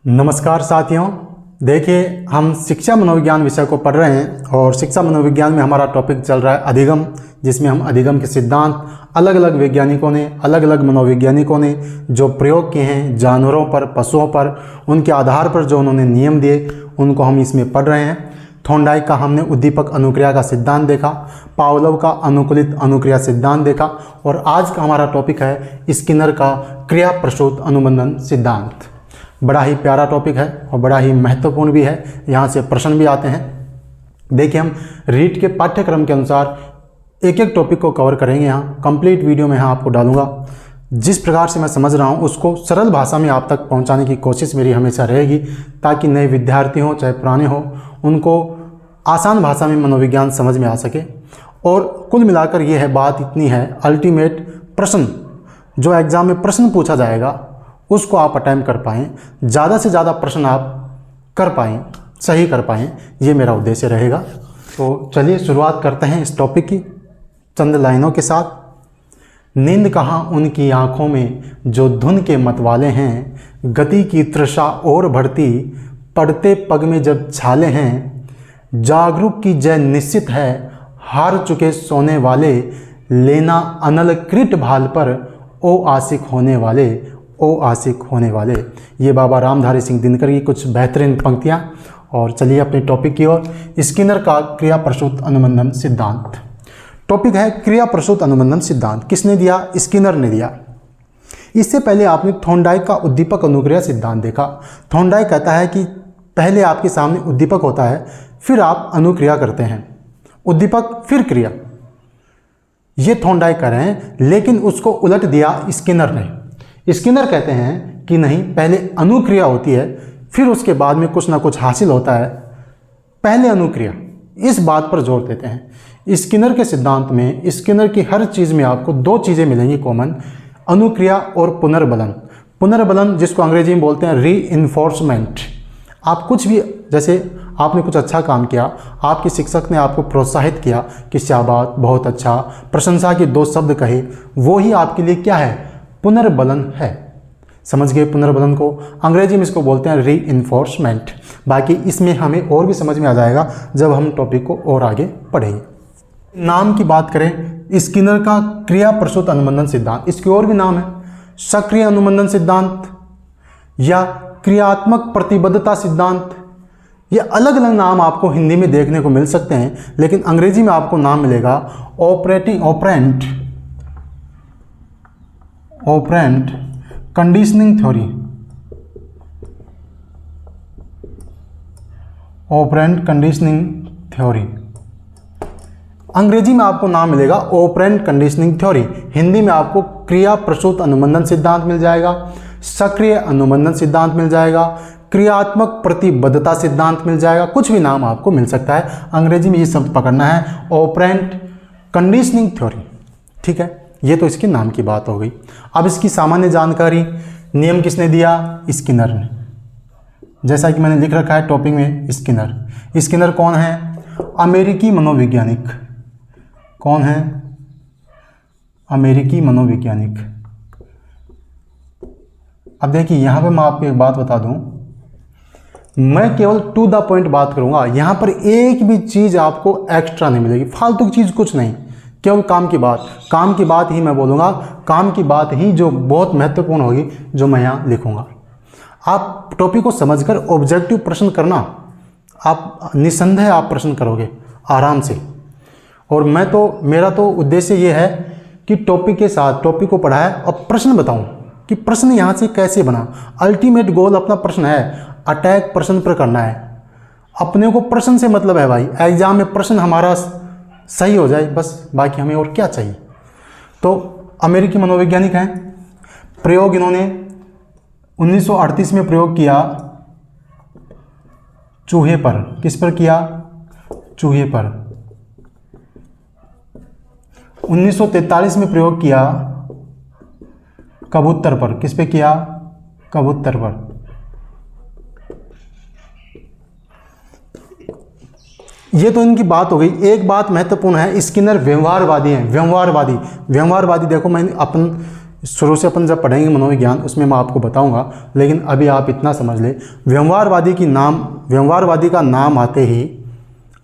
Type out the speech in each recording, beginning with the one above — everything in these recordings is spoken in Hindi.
नमस्कार साथियों, देखिए हम शिक्षा मनोविज्ञान विषय को पढ़ रहे हैं और शिक्षा मनोविज्ञान में हमारा टॉपिक चल रहा है अधिगम, जिसमें हम अधिगम के सिद्धांत अलग अलग वैज्ञानिकों ने, अलग अलग मनोवैज्ञानिकों ने जो प्रयोग किए हैं जानवरों पर, पशुओं पर, उनके आधार पर जो उन्होंने नियम दिए उनको हम इसमें पढ़ रहे हैं। थॉर्नडाइक का हमने उद्दीपक अनुक्रिया का सिद्धांत देखा, पावलोव का अनुकूलित अनुक्रिया सिद्धांत देखा और आज का हमारा टॉपिक है स्किनर का क्रिया प्रसूत अनुबंधन सिद्धांत। बड़ा ही प्यारा टॉपिक है और बड़ा ही महत्वपूर्ण भी है, यहाँ से प्रश्न भी आते हैं। देखिए हम रीट के पाठ्यक्रम के अनुसार एक एक टॉपिक को कवर करेंगे। यहाँ कंप्लीट वीडियो में यहाँ आपको डालूंगा। जिस प्रकार से मैं समझ रहा हूँ उसको सरल भाषा में आप तक पहुँचाने की कोशिश मेरी हमेशा रहेगी, ताकि नए विद्यार्थी हों चाहे पुराने हों, उनको आसान भाषा में मनोविज्ञान समझ में आ सके। और कुल मिलाकर ये है, बात इतनी है, अल्टीमेट प्रश्न जो एग्ज़ाम में प्रश्न पूछा जाएगा उसको आप अटेम्प्ट कर पाएँ, ज़्यादा से ज़्यादा प्रश्न आप कर पाएँ, सही कर पाएँ, ये मेरा उद्देश्य रहेगा। तो चलिए शुरुआत करते हैं इस टॉपिक की चंद लाइनों के साथ। नींद कहाँ उनकी आँखों में जो धुन के मतवाले हैं, गति की तृषा और बढ़ती पड़ते पग में जब छाले हैं, जागरूक की जय निश्चित है हार चुके सोने वाले, लेना अनल कृट भाल पर ओ आशिक होने वाले, ओ आशिक होने वाले। ये बाबा रामधारी सिंह दिनकर की कुछ बेहतरीन पंक्तियाँ। और चलिए अपने टॉपिक की ओर। स्किनर का क्रिया प्रसूत अनुबंधन सिद्धांत टॉपिक है। क्रिया प्रसूत अनुबंधन सिद्धांत किसने दिया? स्किनर ने दिया। इससे पहले आपने थॉर्नडाइक का उद्दीपक अनुक्रिया सिद्धांत देखा। थॉर्नडाइक कहता है कि पहले आपके सामने उद्दीपक होता है, फिर आप अनुक्रिया करते हैं, उद्दीपक फिर क्रिया। ये थॉर्नडाइक कर रहे हैं, लेकिन उसको उलट दिया स्किनर ने। स्किनर कहते हैं कि नहीं, पहले अनुक्रिया होती है फिर उसके बाद में कुछ ना कुछ हासिल होता है, पहले अनुक्रिया। इस बात पर जोर देते हैं। स्किनर के सिद्धांत में, स्किनर की हर चीज़ में आपको दो चीज़ें मिलेंगी कॉमन, अनुक्रिया और पुनर्बलन। पुनर्बलन जिसको अंग्रेजी में बोलते हैं रीइंफोर्समेंट। आप कुछ भी, जैसे आपने कुछ अच्छा काम किया, आपके शिक्षक ने आपको प्रोत्साहित किया कि शाबाश, बहुत अच्छा, प्रशंसा के दो शब्द कहे, वो ही आपके लिए क्या है? पुनर्बलन है। समझ गए पुनर्बलन को? अंग्रेजी में इसको बोलते हैं रीइंफोर्समेंट। बाकी इसमें हमें और भी समझ में आ जाएगा जब हम टॉपिक को और आगे पढ़ेंगे। नाम की बात करें, स्किनर का क्रिया प्रसूत अनुबंधन सिद्धांत, इसके और भी नाम है, सक्रिय अनुबंधन सिद्धांत या क्रियात्मक प्रतिबद्धता सिद्धांत। ये अलग अलग नाम आपको हिंदी में देखने को मिल सकते हैं, लेकिन अंग्रेजी में आपको नाम मिलेगा operant conditioning theory. Operant conditioning theory अंग्रेजी में आपको नाम मिलेगा ऑपरेंट कंडीशनिंग थ्योरी। हिंदी में आपको क्रिया प्रसूत अनुबंधन सिद्धांत मिल जाएगा, सक्रिय अनुबंधन सिद्धांत मिल जाएगा, क्रियात्मक प्रतिबद्धता सिद्धांत मिल जाएगा, कुछ भी नाम आपको मिल सकता है। अंग्रेजी में ये शब्द पकड़ना है, ऑपरेंट कंडीशनिंग थ्योरी। ठीक है, ये तो इसके नाम की बात हो गई। अब इसकी सामान्य जानकारी, नियम किसने दिया? स्किनर ने। जैसा कि मैंने लिख रखा है टॉपिक में, स्किनर। स्किनर कौन है? अमेरिकी मनोवैज्ञानिक। कौन है? अमेरिकी मनोवैज्ञानिक। अब देखिए, यहाँ पे मैं आपको एक बात बता दूं, मैं केवल टू द पॉइंट बात करूंगा। यहाँ पर एक भी चीज़ आपको एक्स्ट्रा नहीं मिलेगी, फालतू की चीज़ कुछ नहीं, केवल काम की बात। काम की बात ही मैं बोलूँगा, काम की बात ही जो बहुत महत्वपूर्ण होगी, जो मैं यहाँ लिखूँगा। आप टॉपिक को समझकर ऑब्जेक्टिव प्रश्न करना, आप निसंदेह आप प्रश्न करोगे आराम से। और मेरा तो उद्देश्य ये है कि टॉपिक के साथ टॉपिक को पढ़ाया और प्रश्न बताऊँ कि प्रश्न यहाँ से कैसे बना। अल्टीमेट गोल अपना प्रश्न है, अटैक प्रश्न पर करना है। अपने को प्रश्न से मतलब है भाई, एग्जाम में प्रश्न हमारा सही हो जाए बस, बाकी हमें और क्या चाहिए। तो अमेरिकी मनोवैज्ञानिक हैं। प्रयोग इन्होंने 1938 में प्रयोग किया चूहे पर। किस पर किया? चूहे पर। 1943 में प्रयोग किया कबूतर पर। किस पे किया? कबूतर पर। ये तो इनकी बात हो गई। एक बात महत्वपूर्ण है, स्किनर व्यवहारवादी हैं। व्यवहारवादी देखो, मैं अपन शुरू से अपन जब पढ़ेंगे मनोविज्ञान उसमें मैं आपको बताऊंगा, लेकिन अभी आप इतना समझ ले, व्यवहारवादी का नाम आते ही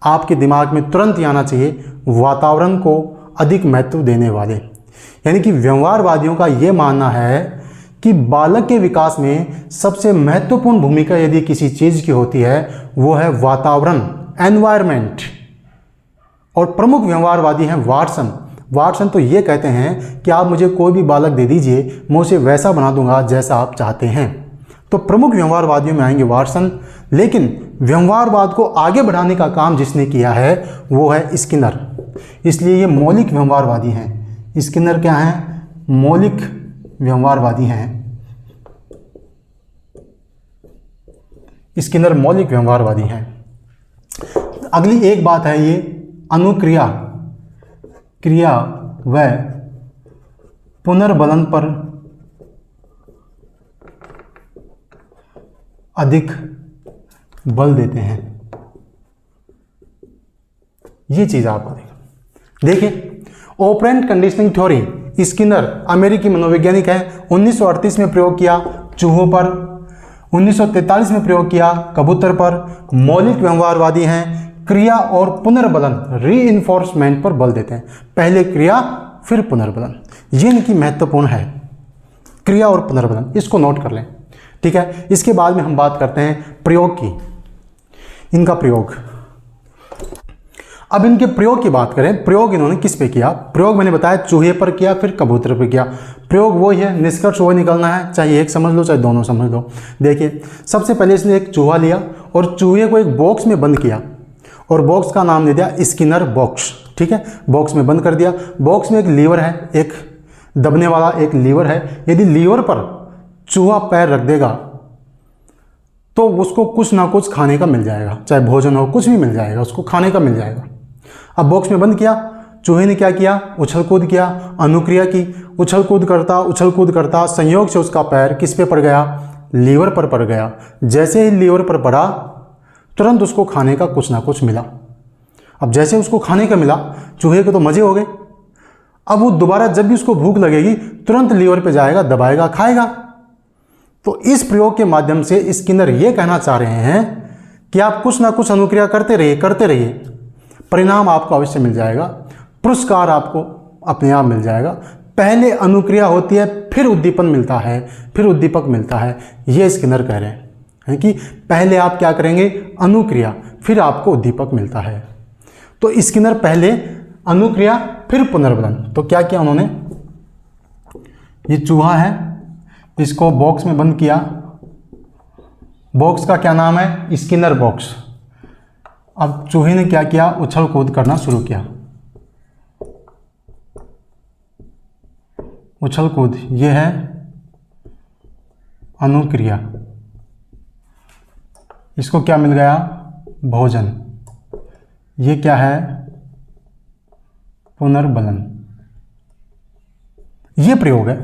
आपके दिमाग में तुरंत ही आना चाहिए वातावरण को अधिक महत्व देने वाले। यानी कि व्यवहारवादियों का ये मानना है कि बालक के विकास में सबसे महत्वपूर्ण भूमिका यदि किसी चीज़ की होती है वो है वातावरण, एनवायरनमेंट। और प्रमुख व्यवहारवादी हैं वाटसन तो ये कहते हैं कि आप मुझे कोई भी बालक दे दीजिए, मैं उसे वैसा बना दूंगा जैसा आप चाहते हैं। तो प्रमुख व्यवहारवादियों में आएंगे वाटसन। लेकिन व्यवहारवाद को आगे बढ़ाने का काम जिसने किया है वो है स्किनर, इसलिए ये मौलिक व्यवहारवादी हैं। स्किनर क्या हैं? मौलिक व्यवहारवादी हैं। स्किनर मौलिक व्यवहारवादी हैं। अगली एक बात है ये अनुक्रिया, क्रिया व पुनर्बलन पर अधिक बल देते हैं। ये चीज आपको देखिए ऑपरेंट कंडीशनिंग थ्योरी, स्किनर अमेरिकी मनोवैज्ञानिक है, 1938 में प्रयोग किया चूहों पर, 1943 में प्रयोग किया कबूतर पर। मौलिक व्यवहारवादी हैं, क्रिया और पुनर्बलन रीइंफोर्समेंट पर बल देते हैं। पहले क्रिया फिर पुनर्बलन, ये इनकी महत्वपूर्ण है, क्रिया और पुनर्बलन, इसको नोट कर लें। ठीक है, इसके बाद में हम बात करते हैं प्रयोग की, इनका प्रयोग। अब इनके प्रयोग की बात करें, प्रयोग इन्होंने किस पे किया? प्रयोग मैंने बताया चूहे पर किया, फिर कबूतर पर किया। प्रयोग वही है, निष्कर्ष वही निकलना है, चाहे एक समझ लो चाहे दोनों समझ लो। देखिए सबसे पहले इसने एक चूहा लिया और चूहे को एक बॉक्स में बंद किया और बॉक्स का नाम दे दिया स्किनर बॉक्स। ठीक है, बॉक्स में बंद कर दिया। बॉक्स में एक लीवर है, एक दबने वाला एक लीवर है। यदि लीवर पर चूहा पैर रख देगा तो उसको कुछ ना कुछ खाने का मिल जाएगा, चाहे भोजन हो, कुछ भी मिल जाएगा, उसको खाने का मिल जाएगा। अब बॉक्स में बंद किया, चूहे ने क्या किया? उछल कूद किया, अनुक्रिया की, उछल कूद करता संयोग से उसका पैर किस पे पड़ गया? लीवर पर पड़ गया। जैसे ही लीवर पर पड़ा तुरंत उसको खाने का कुछ ना कुछ मिला। अब जैसे उसको खाने का मिला, चूहे के तो मजे हो गए। अब वो दोबारा जब भी उसको भूख लगेगी तुरंत लीवर पे जाएगा, दबाएगा, खाएगा। तो इस प्रयोग के माध्यम से स्किनर ये कहना चाह रहे हैं कि आप कुछ ना कुछ अनुक्रिया करते रहिए, परिणाम आपको अवश्य मिल जाएगा, पुरस्कार आपको अपने आप मिल जाएगा। पहले अनुक्रिया होती है, फिर उद्दीपन मिलता है, फिर उद्दीपक मिलता है, ये स्किनर कह रहे हैं कि पहले आप क्या करेंगे? अनुक्रिया, फिर आपको उद्दीपक मिलता है। तो स्किनर पहले अनुक्रिया फिर पुनर्बलन। तो क्या किया उन्होंने? ये चूहा है, इसको बॉक्स में बंद किया। बॉक्स का क्या नाम है? Skinner box. अब चूहे ने क्या किया? उछल कूद करना शुरू किया, उछल कूद, ये है अनुक्रिया। इसको क्या मिल गया? भोजन। ये क्या है? पुनर्बलन। ये प्रयोग है।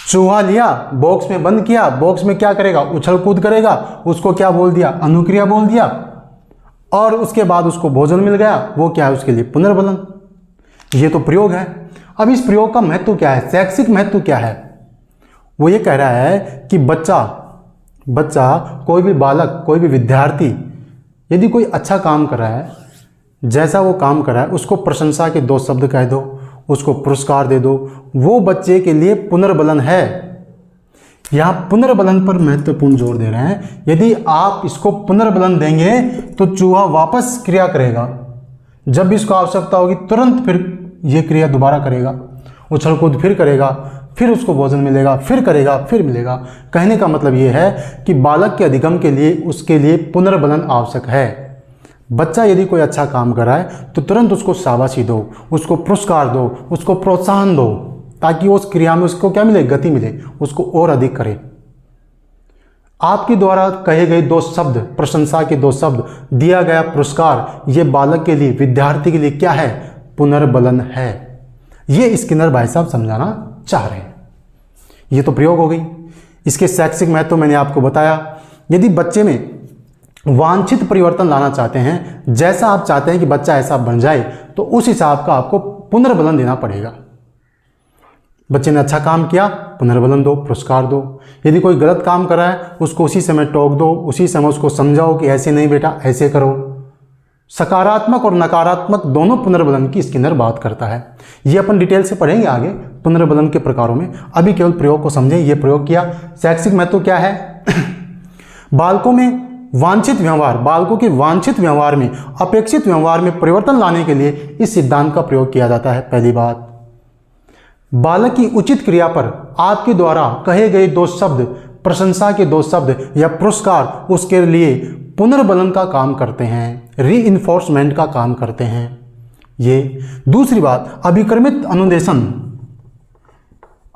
चूहा लिया, बॉक्स में बंद किया, बॉक्स में क्या करेगा? उछल कूद करेगा, उसको क्या बोल दिया? अनुक्रिया बोल दिया। और उसके बाद उसको भोजन मिल गया, वो क्या है? उसके लिए पुनर्बलन। ये तो प्रयोग है। अब इस प्रयोग का महत्व क्या है? शैक्षिक महत्व क्या है? वो ये कह रहा है कि बच्चा कोई भी बालक, कोई भी विद्यार्थी यदि कोई अच्छा काम कर रहा है, जैसा वो काम कर रहा है, उसको प्रशंसा के 2 शब्द कह दो, उसको पुरस्कार दे दो, वो बच्चे के लिए पुनर्बलन है। यहाँ पुनर्बलन पर महत्वपूर्ण जोर दे रहे हैं। यदि आप इसको पुनर्बलन देंगे तो चूहा वापस क्रिया करेगा, जब भी इसको आवश्यकता होगी तुरंत फिर ये क्रिया दोबारा करेगा, उछल कूद फिर करेगा, फिर उसको भोजन मिलेगा, फिर करेगा, फिर मिलेगा। कहने का मतलब ये है कि बालक के अधिगम के लिए उसके लिए पुनर्बलन आवश्यक है। बच्चा यदि कोई अच्छा काम कर रहा है तो तुरंत उसको शाबाशी दो, उसको पुरस्कार दो, उसको प्रोत्साहन दो, ताकि उस क्रिया में उसको क्या मिले? गति मिले, उसको और अधिक करे। आपके द्वारा कहे गए 2 शब्द, प्रशंसा के 2 शब्द, दिया गया पुरस्कार, ये बालक के लिए, विद्यार्थी के लिए क्या है? पुनर्बलन है। ये स्किनर भाई साहब समझाना चाह रहे हैं। ये तो प्रयोग हो गई। इसके शैक्षिक महत्व मैंने आपको बताया। यदि बच्चे में वांछित परिवर्तन लाना चाहते हैं, जैसा आप चाहते हैं कि बच्चा ऐसा बन जाए, तो उस हिसाब का आपको पुनर्बलन देना पड़ेगा। बच्चे ने अच्छा काम किया, पुनर्बलन दो, पुरस्कार दो। यदि कोई गलत काम कर रहा है, उसको उसी समय टोक दो, उसी समय उसको समझाओ कि ऐसे नहीं बेटा, ऐसे करो। सकारात्मक और नकारात्मक दोनों पुनर्बलन की स्किनर बात करता है। ये अपन डिटेल से पढ़ेंगे आगे पुनर्बलन के प्रकारों में। अभी केवल प्रयोग को समझें। ये प्रयोग किया। शैक्षिक महत्व क्या है? बालकों में वांछित व्यवहार, बालकों के वांछित व्यवहार में अपेक्षित व्यवहार में परिवर्तन लाने के लिए इस सिद्धांत का प्रयोग किया जाता है। पहली बात, बालक की उचित क्रिया पर आपके द्वारा कहे गए दो शब्द, प्रशंसा के दो शब्द या पुरस्कार उसके लिए पुनर्बलन का काम करते हैं, रीइंफोर्समेंट का काम करते हैं। ये दूसरी बात, अभिक्रमित अनुदेशन,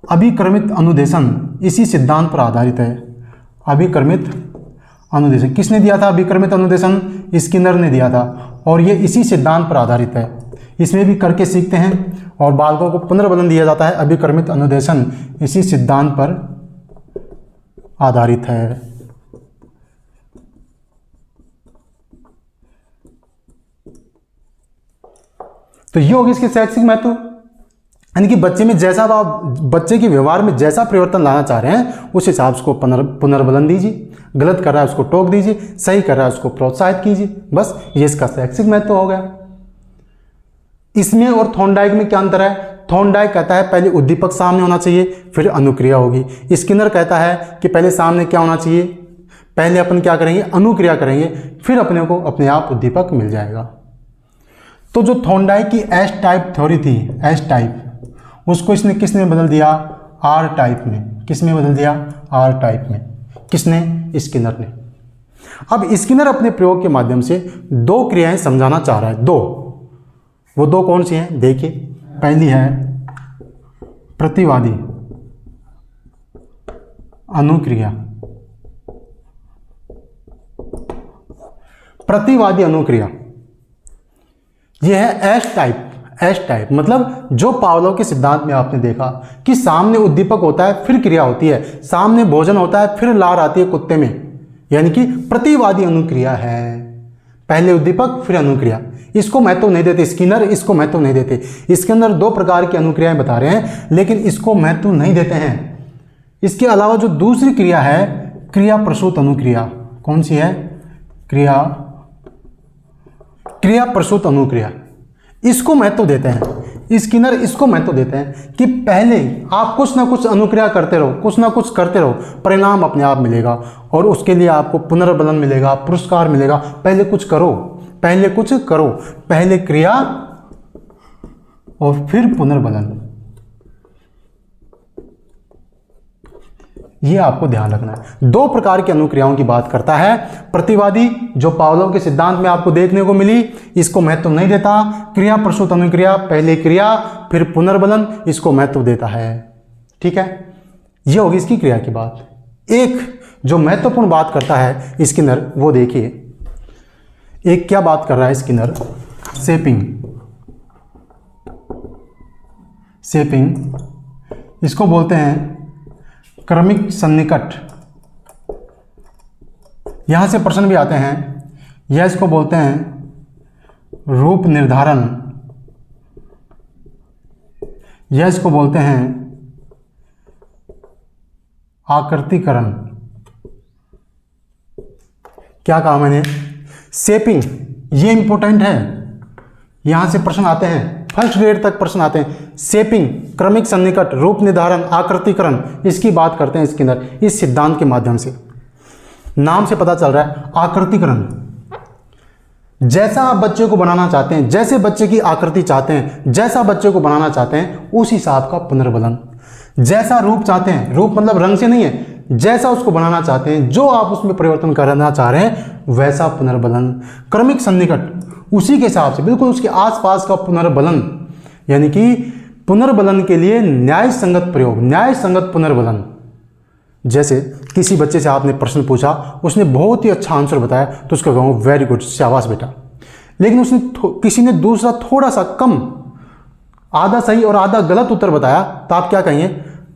अभिक्रमित अनुदेशन इसी सिद्धांत पर आधारित है। अभिक्रमित अनुदेशन किसने दिया था? अभिक्रमित अनुदेशन स्किनर ने दिया था और ये इसी सिद्धांत पर आधारित है। इसमें भी करके सीखते हैं और बालकों को पुनर्बलन दिया जाता है। अभिक्रमित अनुदेशन इसी सिद्धांत पर आधारित है। तो ये होगी इसके शैक्षिक महत्व, यानी कि बच्चे में जैसा आप बच्चे के व्यवहार में जैसा परिवर्तन लाना चाह रहे हैं उस हिसाब से उसको पुनर्बलन दीजिए। गलत कर रहा है उसको टोक दीजिए, सही कर रहा है उसको प्रोत्साहित कीजिए। बस ये इसका शैक्षिक महत्व हो गया। इसमें और थॉर्नडाइक में क्या अंतर है? थॉर्नडाइक कहता है पहले उद्दीपक सामने होना चाहिए फिर अनुक्रिया होगी। स्किनर कहता है कि पहले सामने क्या होना चाहिए, पहले अपन क्या करेंगे, अनुक्रिया करेंगे, फिर अपने को अपने आप उद्दीपक मिल जाएगा। तो जो थॉर्नडाइक की एस टाइप थ्योरी थी, एस टाइप, उसको इसने किसने बदल दिया? आर टाइप में। किसमें बदल दिया? आर टाइप में। किसने? स्किनर ने। अब स्किनर अपने प्रयोग के माध्यम से दो क्रियाएं समझाना चाह रहा है। दो, वो दो कौन सी हैं? देखिए, पहली है प्रतिवादी अनुक्रिया। प्रतिवादी अनुक्रिया यह है एस टाइप। एस टाइप मतलब जो पावलोव के सिद्धांत में आपने देखा कि सामने उद्दीपक होता है फिर क्रिया होती है, सामने भोजन होता है फिर लार आती है कुत्ते में, यानी कि प्रतिवादी अनुक्रिया है। पहले उद्दीपक फिर अनुक्रिया। इसको महत्व नहीं देते स्किनर, इसको महत्व नहीं देते। इसके अंदर दो प्रकार की अनुक्रियाएं बता रहे हैं लेकिन इसको महत्व नहीं देते हैं। इसके अलावा जो दूसरी क्रिया है क्रिया प्रसूत अनुक्रिया, कौन सी है? क्रिया प्रसूत अनुक्रिया, इसको महत्व देते हैं स्किनर। इसको महत्व देते हैं कि पहले आप कुछ ना कुछ अनुक्रिया करते रहो, कुछ ना कुछ करते रहो, परिणाम अपने आप मिलेगा और उसके लिए आपको पुनर्बलन मिलेगा, पुरस्कार मिलेगा। पहले कुछ करो, पहले कुछ करो, पहले क्रिया और फिर पुनर्बलन। ये आपको ध्यान रखना है। दो प्रकार की अनुक्रियाओं की बात करता है। प्रतिवादी जो पावलोव के सिद्धांत में आपको देखने को मिली, इसको महत्व नहीं देता। क्रिया प्रसूत अनुक्रिया, पहले क्रिया फिर पुनर्बलन, इसको महत्व देता है। ठीक है, ये होगी इसकी क्रिया की बात। एक जो महत्वपूर्ण बात करता है स्किनर, वो देखिए। एक क्या बात कर रहा है स्किनर? शेपिंग। शेपिंग इसको बोलते हैं क्रमिक सन्निकट। यहां से प्रश्न भी आते हैं। यह इसको बोलते हैं रूप निर्धारण, यह इसको बोलते हैं आकृतिकरण। क्या कहा मैंने? शेपिंग, ये इंपॉर्टेंट है। यहां से प्रश्न आते हैं, फर्स्ट ग्रेड तक प्रश्न आते हैं। शेपिंग, क्रमिक सन्निकट, रूप निर्धारण, आकृतिकरण, इसकी बात करते हैं स्किनर इस सिद्धांत के माध्यम से। नाम से पता चल रहा है आकृतिकरण। जैसा आप बच्चे को बनाना चाहते हैं, जैसे बच्चे की आकृति चाहते हैं, जैसा बच्चे को बनाना चाहते हैं उस हिसाब का पुनर्बलन। जैसा रूप चाहते हैं, रूप मतलब रंग से नहीं है, जैसा उसको बनाना चाहते हैं, जो आप उसमें परिवर्तन करना चाह रहे हैं वैसा पुनर्बलन। क्रमिक सन्निकट, उसी के हिसाब से बिल्कुल उसके आसपास का पुनर्बलन, यानी कि पुनर्बलन के लिए न्याय संगत प्रयोग, न्याय संगत पुनर्बलन। जैसे किसी बच्चे से आपने प्रश्न पूछा, उसने बहुत ही अच्छा आंसर बताया तो उसको कहूँगा वेरी गुड, शाबाश बेटा। लेकिन उसने किसी ने दूसरा थोड़ा सा कम, आधा सही और आधा गलत उत्तर बताया, तो आप क्या कहेंगे?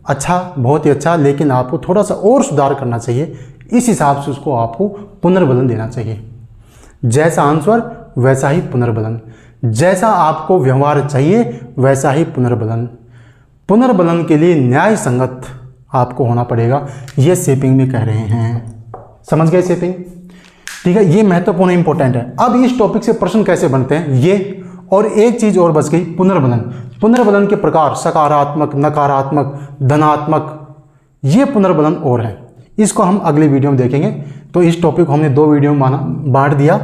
अच्छा, बहुत ही अच्छा, लेकिन आपको थोड़ा सा और सुधार करना चाहिए। इस हिसाब से उसको आपको पुनर्बलन देना चाहिए। जैसा आंसर वैसा ही पुनर्बलन, जैसा आपको व्यवहार चाहिए वैसा ही पुनर्बलन। पुनर्बलन के लिए न्याय संगत आपको होना पड़ेगा, ये शेपिंग में कह रहे हैं। समझ गए शेपिंग? ठीक है, ये महत्वपूर्ण इंपॉर्टेंट है। अब इस टॉपिक से प्रश्न कैसे बनते हैं ये, और एक चीज और बच गई, पुनर्बलन। पुनर्बलन के प्रकार सकारात्मक, नकारात्मक, धनात्मक, ये पुनर्बलन और है। इसको हम अगले वीडियो में देखेंगे। तो इस टॉपिक को हमने 2 वीडियो में बांट दिया।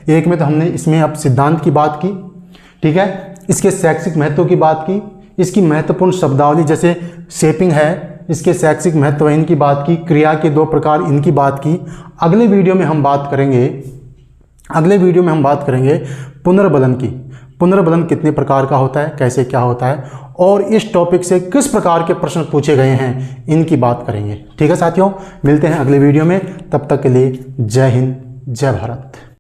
एक में तो हमने इसमें अब सिद्धांत की बात की, ठीक है, इसके शैक्षिक महत्व की बात की, इसकी महत्वपूर्ण शब्दावली जैसे शेपिंग है, इसके शैक्षिक महत्व इनकी बात की, क्रिया के 2 प्रकार इनकी बात की। अगले वीडियो में हम बात करेंगे पुनर्बलन की। पुनर्बलन कितने प्रकार का होता है, कैसे क्या होता है, और इस टॉपिक से किस प्रकार के प्रश्न पूछे गए हैं, इनकी बात करेंगे। ठीक है साथियों, मिलते हैं अगले वीडियो में। तब तक के लिए जय हिंद, जय भारत।